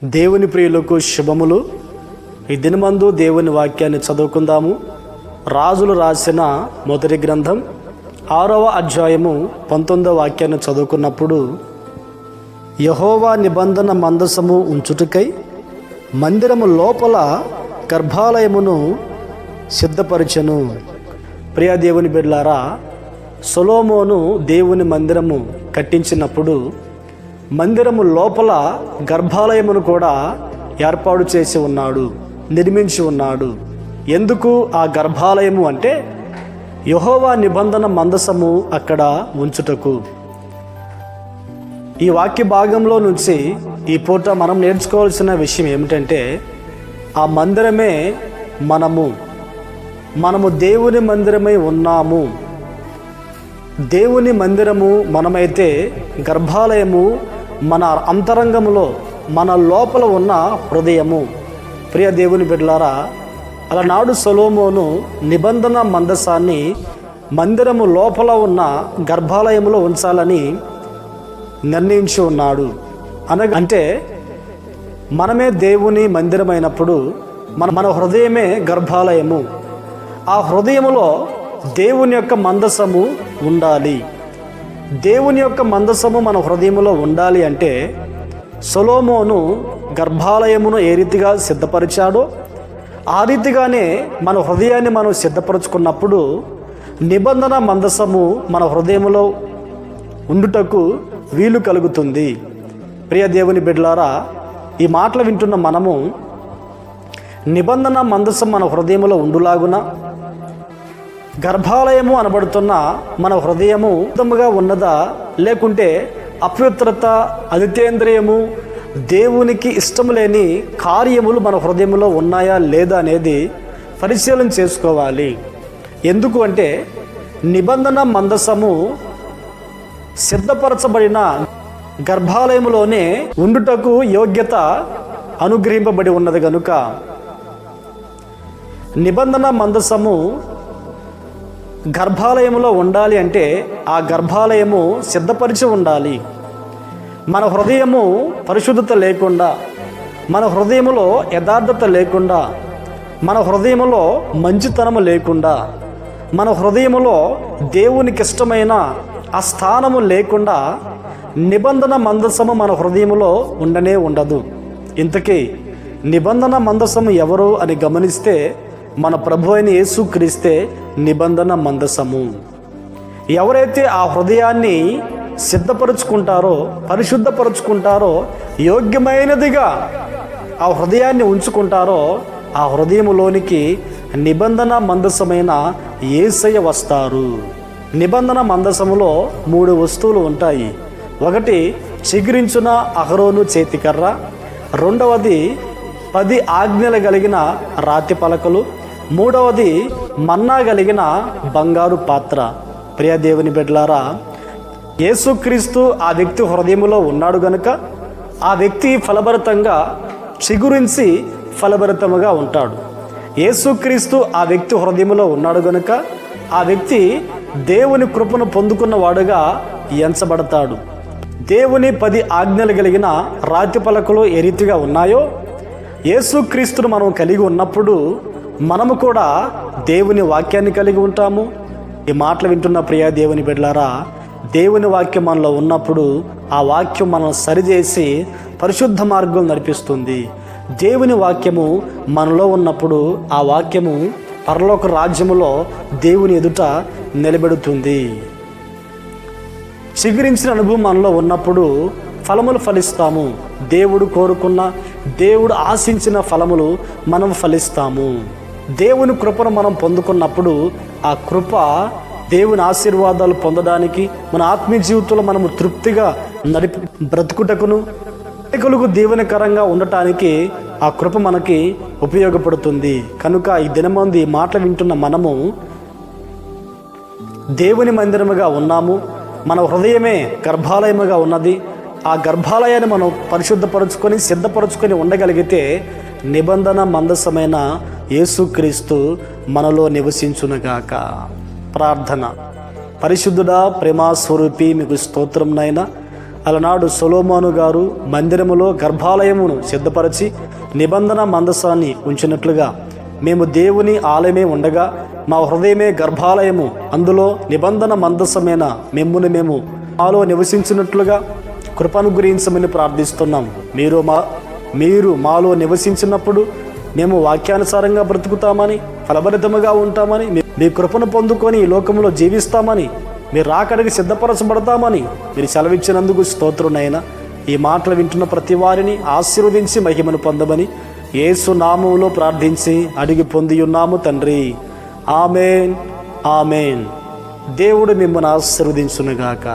దేవుని ప్రియులకు శుభములు. ఈ దినమందు దేవుని వాక్యాన్ని చదువుకుందాము. రాజులు రాసిన మొదటి గ్రంథం 6వ అధ్యాయము 19వ వాక్యాన్ని చదువుకున్నప్పుడు, యెహోవా నిబంధన మందసము ఉంచుటకై మందిరము లోపల గర్భాలయమును సిద్ధపరచెను. ప్రియ దేవుని బిడ్డలారా, సొలొమోను దేవుని మందిరము కట్టించినప్పుడు మందిరము లోపల గర్భాలయమును కూడా ఏర్పాటు చేసి ఉన్నాడు, నిర్మించి ఉన్నాడు. ఎందుకు ఆ గర్భాలయము అంటే యెహోవా నిబంధన మందసము అక్కడ ఉంచుటకు. ఈ వాక్య భాగంలో నుంచి ఈ పూట మనం నేర్చుకోవాల్సిన విషయం ఏమిటంటే, ఆ మందిరమే మనము దేవుని మందిరమై ఉన్నాము. దేవుని మందిరము మనమైతే గర్భాలయము మన అంతరంగములో, మన లోపల ఉన్న హృదయము. ప్రియ దేవుని బిడ్డలారా, అలనాడు సొలొమోను నిబంధన మందసాన్ని మందిరము లోపల ఉన్న గర్భాలయములో ఉంచాలని నిర్ణయించి ఉన్నాడు. అంటే మనమే దేవుని మందిరమైనప్పుడు మన హృదయమే గర్భాలయము. ఆ హృదయములో దేవుని యొక్క మందసము ఉండాలి. దేవుని యొక్క మందసము మన హృదయంలో ఉండాలి అంటే సొలొమోను గర్భాలయమును ఏ రీతిగా సిద్ధపరిచాడో ఆ రీతిగానే మన హృదయాన్ని మనం సిద్ధపరచుకున్నప్పుడు నిబంధన మందసము మన హృదయంలో ఉండుటకు వీలు కలుగుతుంది. ప్రియ దేవుని బిడ్డలారా, ఈ మాటలు వింటున్న మనము నిబంధన మందసం మన హృదయంలో ఉండులాగున గర్భాలయము అనబడుతున్న మన హృదయము శుద్ధముగా ఉన్నదా, లేకుంటే అపవిత్రత, అజితేంద్రియము, దేవునికి ఇష్టం లేని కార్యములు మన హృదయంలో ఉన్నాయా లేదా అనేది పరిశీలన చేసుకోవాలి. ఎందుకు అంటే నిబంధన మందసము సిద్ధపరచబడిన గర్భాలయములోనే ఉండుటకు యోగ్యత అనుగ్రహింపబడి ఉన్నది కనుక నిబంధన మందసము గర్భాలయములో ఉండాలి అంటే ఆ గర్భాలయము సిద్ధపరిచి ఉండాలి. మన హృదయము పరిశుద్ధత లేకుండా, మన హృదయములో యథార్థత లేకుండా, మన హృదయములో మంచితనము లేకుండా, మన హృదయములో దేవునికి ఇష్టమైన ఆ స్థానము లేకుండా నిబంధన మందసము మన హృదయములో ఉండనే ఉండదు. ఇంతకీ నిబంధన మందసము ఎవరు అని గమనిస్తే మన ప్రభు అయిన యేసుక్రీస్తే నిబంధన మందసము. ఎవరైతే ఆ హృదయాన్ని సిద్ధపరుచుకుంటారో, పరిశుద్ధపరుచుకుంటారో, యోగ్యమైనదిగా ఆ హృదయాన్ని ఉంచుకుంటారో ఆ హృదయములోనికి నిబంధన మందసమైన యేసయ్య వస్తారు. నిబంధన మందసములో 3 వస్తువులు ఉంటాయి. ఒకటి చిగురించిన అహరోను చేతికర్ర, రెండవది 10 ఆజ్ఞలు కలిగిన రాతి పలకలు, మూడవది మన్నా కలిగిన బంగారు పాత్ర. ప్రియ దేవుని బిడ్డలారా, యేసుక్రీస్తు ఆ వ్యక్తి హృదయములో ఉన్నాడు గనుక ఆ వ్యక్తి ఫలభరితంగా చిగురించి ఫలభరితముగా ఉంటాడు. యేసుక్రీస్తు ఆ వ్యక్తి హృదయములో ఉన్నాడు గనుక ఆ వ్యక్తి దేవుని కృపను పొందుకున్న వాడుగా ఎంచబడతాడు. దేవుని 10 ఆజ్ఞలు కలిగిన రాతి పలకలు ఏ రీతిగా ఉన్నాయో యేసుక్రీస్తును మనం కలిగి ఉన్నప్పుడు మనము కూడా దేవుని వాక్యాన్ని కలిగి ఉంటాము. ఈ మాటలు వింటున్న ప్రియ దేవుని బిడ్డలారా, దేవుని వాక్యం మనలో ఉన్నప్పుడు ఆ వాక్యం మనం సరిచేసి పరిశుద్ధ మార్గం నడిపిస్తుంది. దేవుని వాక్యము మనలో ఉన్నప్పుడు ఆ వాక్యము పరలోక రాజ్యములో దేవుని ఎదుట నిలబెడుతుంది. చిగురించిన అనుభవం మనలో ఉన్నప్పుడు ఫలములు ఫలిస్తాము. దేవుడు కోరుకున్న, దేవుడు ఆశించిన ఫలములు మనం ఫలిస్తాము. దేవుని కృపను మనం పొందుకున్నప్పుడు ఆ కృప, దేవుని ఆశీర్వాదాలు పొందడానికి, మన ఆత్మీయ జీవితంలో మనము తృప్తిగా బ్రతుకుటకును, అనేకులకు దీవెనకరంగా ఉండటానికి ఆ కృప మనకి ఉపయోగపడుతుంది. కనుక ఈ దినమంది మాటలు వింటున్న మనము దేవుని మందిరముగా ఉన్నాము. మన హృదయమే గర్భాలయముగా ఉన్నది. ఆ గర్భాలయాన్ని మనం పరిశుద్ధపరుచుకొని సిద్ధపరుచుకొని ఉండగలిగితే నిబంధన మందసమైన యేసుక్రీస్తు మనలో నివసించునుగాక. ప్రార్థన. పరిశుద్ధుడా, ప్రేమా స్వరూపి, మీకు స్తోత్రం నాయనా. అలనాడు సొలొమోను గారు మందిరములో గర్భాలయమును సిద్ధపరిచి నిబంధన మందసాన్ని ఉంచినట్లుగా మేము దేవుని ఆలయమే ఉండగా మా హృదయమే గర్భాలయము, అందులో నిబంధన మందసమైన మేము మాలో నివసించినట్లుగా కృపనుగ్రహించమని ప్రార్థిస్తున్నాం. మీరు మాలో నివసించినప్పుడు మేము వాక్యానుసారంగా బ్రతుకుతామని, ఫలభరితముగా ఉంటామని, మీ కృపను పొందుకొని ఈ లోకంలో జీవిస్తామని, మీరు రాకడికి సిద్ధపరచబడతామని మీరు సెలవిచ్చినందుకు స్తోత్రునైనా. ఈ మాటలు వింటున్న ప్రతి వారిని ఆశీర్వదించి మహిమను పొందమని యేసు నామములో ప్రార్థించి అడిగి పొంది ఉన్నాము తండ్రి. ఆమేన్, ఆమేన్. దేవుడు మిమ్మల్ని ఆశీర్వదించునుగాక.